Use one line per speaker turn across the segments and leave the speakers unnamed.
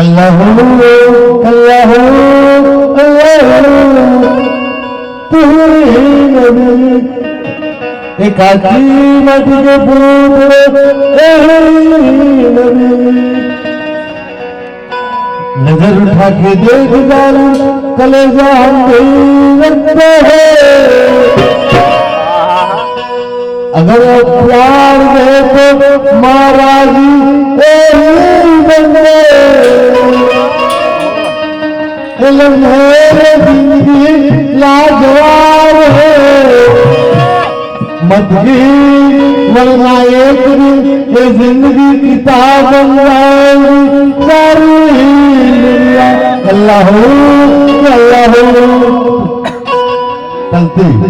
अल्लाह अल्लाह एक मत के नजर उठा के देख डालू कलेजा हम रखते हैं अगर प्यार में तो महाराजी बंदे मेरे जिंदगी लाजवाब है मत की वरना एक दिन ये जिंदगी किताब बन जाएगी सारी दुनिया अल्लाह अल्लाह चलती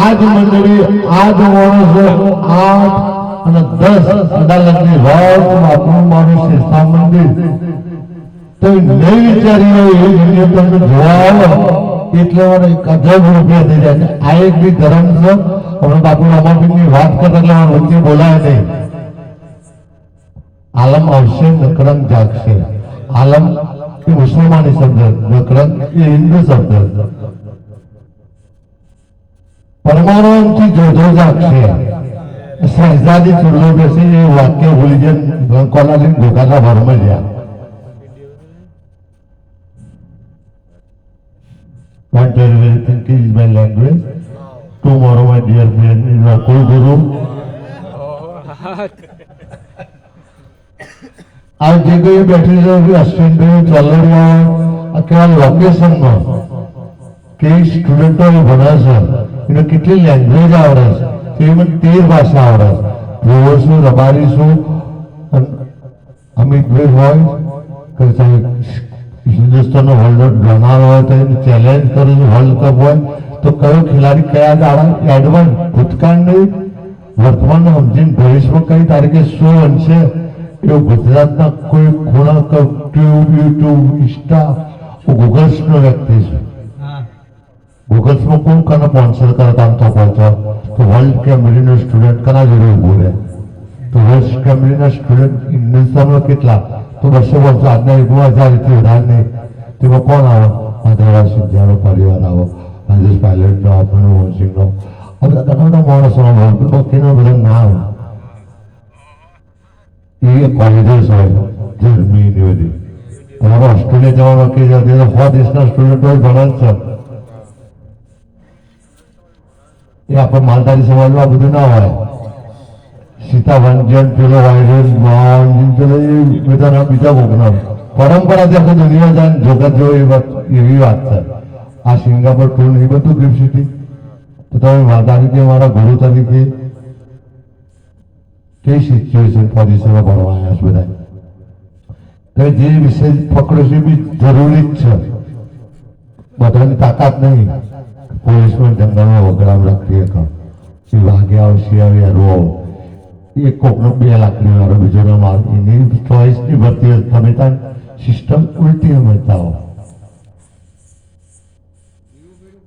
आज मंडळी आज माणूस 8 અને 10 અદાલતની વાતમાં આપણું માણસ છે સાંભળી તો નહીં વિચારી એ વિડીયો તમે જોવા આવો એટલે મને 1000 રૂપિયા થઈ જાય આ એક બી ધર્મ છે હમણાં બાપુ રમાબીનની વાત કરતા એટલે મને વચ્ચે બોલાય નહીં આલમ આવશે નકરંગ જાગશે આલમ એ મુસલમાની શબ્દ નકરંગ એ હિન્દુ શબ્દ પરમાણુથી જોજો જાગશે શહેજાદી ચૂલો બેસી એ વાક્ય ભૂલી જાય કોલાલી ધોકાના ભરમાં ગયા Not very well thinking is my language. tomorrow, my dear friend, is our Guru. आज જે કોઈ બેઠી છે અશ્વિનભાઈ ચોલડિયા આ કેવા લોકેશનમાં કે સ્ટુડન્ટો ભણે છે એને કેટલી લેંગ્વેજ આવડે છે એમાં 13 ભાષા આવડે છે જોવશું રબારીશું અમિતભાઈ હોય કે હિન્દુસ્તાનનો વર્લ્ડ ગણાર હોય તો એને ચેલેન્જ કરું વર્લ્ડ કપ હોય તો કયો ખેલાડી કયા દાડા એડવાન્સ ભૂતકાળ નહીં વર્તમાનમાં સમજીને ભવિષ્યમાં કઈ તારીખે શું બનશે એવું ગુજરાતના કોઈ ખૂણા યુટ્યુબ ઇન્સ્ટા ગૂગલ્સનો વ્યક્તિ છે ગૂગલ્સમાં કોણ કને સ્પોન્સર કરતા તો પહોંચો તો વર્લ્ડ કેમ્બ્રિજનો સ્ટુડન્ટ કના જોડે ઉભો રહે તો વર્લ્ડ કેમ્બ્રિજના સ્ટુડન્ટ હિન્દુસ્તાનમાં કેટલા તો 200 આજના યુગમાં 1000 થી વધારે નહીં તેમાં કોણ આવે માધવરાજ સિંધિયાનો પરિવાર આવો રાજેશ પાયલટનો આપણો વંશીનો આ બધા ઘણા બધા માણસોનો બાકીનો બધા ના આવે એ કોલેજીસ હોય જર્મની ને બધી તમારે ઓસ્ટ્રેલિયા જવાનું કે જતી 100 દેશના સ્ટુડન્ટો ભણે છે એ આપણે માલધારી સમાજમાં બધું ના હોય સીતા વંજન પેલો વાયરસ પેલો એ બધાના બીજા કોકના પરંપરાથી આખી દુનિયા જાય જગત જો એવી વાત છે આ સિંગાપોર ટૂર એ બધું ગિફ્ટ સિટી તો તમે માતા તરીકે મારા ગુરુ તરીકે કઈ સિચ્યુએશન પોઝિશનમાં ભણવા આવ્યા છો બધા તમે જે વિષય પકડો છો એ બી જરૂરી જ છે બધાની તાકાત નહીં પોલીસમાં જંગલમાં વગડામ રાખી શકો એ વાગ્યા શિયાળ્યા રો એક કોકનો 2 લાખની વાળો બીજો ના માર એની ચોઈસની ભરતી તમે ત્યાં સિસ્ટમ ઉલટી સમજતા હો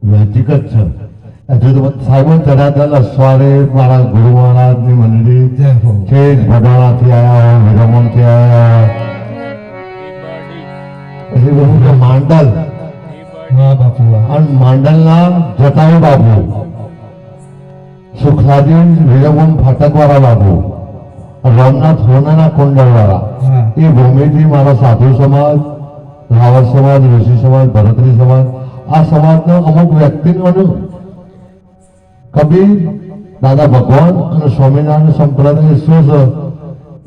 લોજિક જ છે હજુ તો સાહેબો ચડાતા અસવારે મારા ગુરુ મહારાજની મંદિર છે ભડોળાથી આવ્યા હોય વિરમણથી આવ્યા પછી બધું માંડલ અને માંડલના જટાવી બાપુ સુખલાજી વિરમણ ફાટકવાળા બાપુ રામનાથ હોનાના કુંડળવાળા એ ભૂમિથી મારા સાધુ સમાજ રાવર સમાજ ઋષિ સમાજ ભરતરી સમાજ આ સમાજના અમુક વ્યક્તિઓનું કબીર દાદા ભગવાન અને સ્વામિનારાયણ સંપ્રદાય શું છે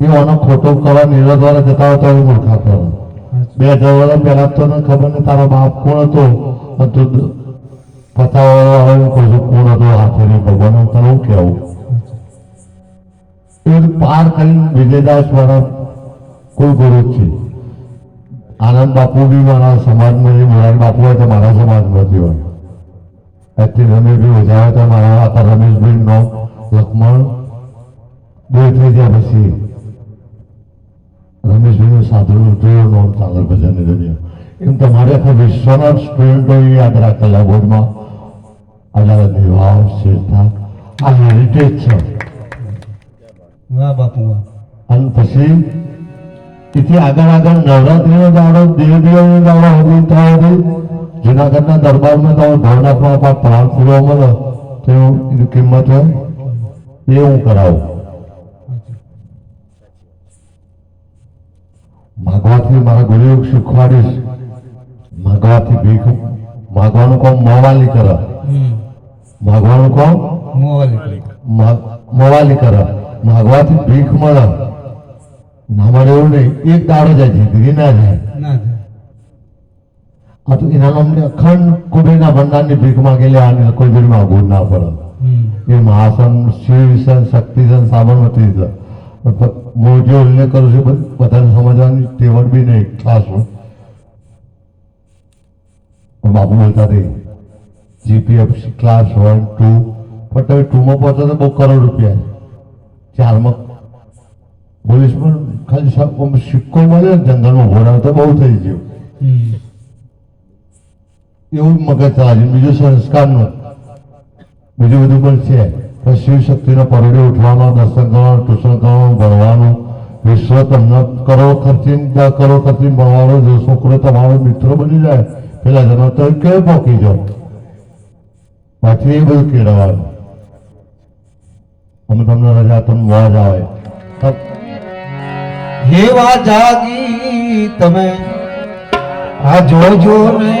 એ આનો ખોટો કરવા નીરજ દ્વારા જતા હોય તો એ મૂર્ખા કરે 2000 વર્ષ પહેલા તો ખબર નહીં તારો બાપ કોણ હતો 50 વર્ષ કોણ હતો હાથે ભગવાન તને હું કહેવું એ પાર કરીને વિજયદાસ મારા કોઈ ગુરુ છે આનંદ બાપુ બી મારા સમાજમાંથી મોરારી બાપુ હોય તો મારા સમાજમાંથી હોય અત્યારે રમેશભાઈ ઓઝા હતા મારા હતા રમેશભાઈ નો લક્ષ્મણ બે થઈ ગયા પછી રમેશભાઈનું સાધુનું જોયું નામ ચાલે બધાની દુનિયા એમ તમારે આખા વિશ્વના સ્ટુડન્ટો યાદ રાખેલા બોર્ડમાં અલગ વિવાહ શ્રેષ્ઠા આ હેરિટેજ છે અને પછી તેથી આગળ નવરાત્રીનો દાડો દેવદેવનો દાડો હતી તો જુનાગઢના દરબારમાં તમે ભવનાથમાં પ્રાણ ફૂલવા મળે તો એની કિંમત હોય એ હું કરાવું માગવાથી મારા ગુરુએ શીખવાડીશ માગવાથી ભીખ માગવાનું કોમ મોવાલી કરે માગવાનું કોમ મોવાલી કરે માગવાથી ભીખ મળે ના મળે એવું નહીં એક દાડો જાય જિંદગી ના જાય આ તો એના નામને અખંડ કુબેરના ભંડારની ભીખ માંગેલી આને કોઈ બી માગવું ના પડે એ મહાસન શિવસન શક્તિસન સાબરમતી છે હું જે ઉલ્લેખ કરું છું બધાને સમજવાની તેવડ બી નહીં ક્લાસમાં બાપુ બોલતા રહી જીપીએફસી ક્લાસ 1 2 પણ તમે 2 માં પહોંચો તો બહુ કરોડ રૂપિયા 4 માં પોલીસમાં ખાલી સિક્કો મળે જંગલમાં ભોળા તો બહુ થઈ ગયું એવું મગજ ચલાવી બીજું સંસ્કારનું બીજું બધું પણ છે પણ શિવ શક્તિનો પરોડે ઉઠવાનો દર્શન કરવાનું ટ્યુશન કરવાનું ભણવાનું વિશ્વ તમને કરોડ ખર્ચીને ભણવાનો જો છોકરો તમારો મિત્રો બની જાય પેલા જન્મ તો કેમ પોકી જાઓ પાછી એ બધું કેળવવાનું અમે તમને રજા તમને મોજ આવે
એવા જાગી તમે આ જોજો ને